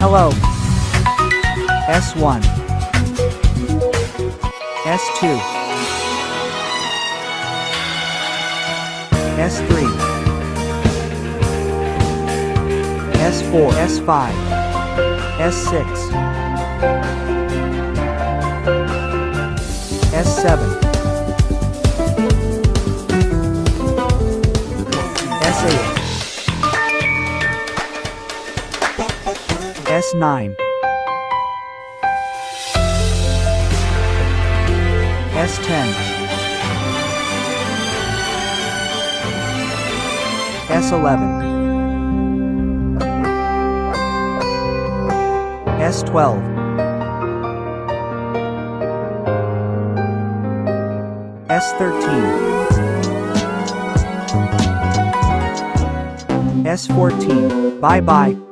Hello. S1. S2. S3. S4, S5, S6, S7, S8, S9, S10, S11, S12, S13, S14. Bye bye.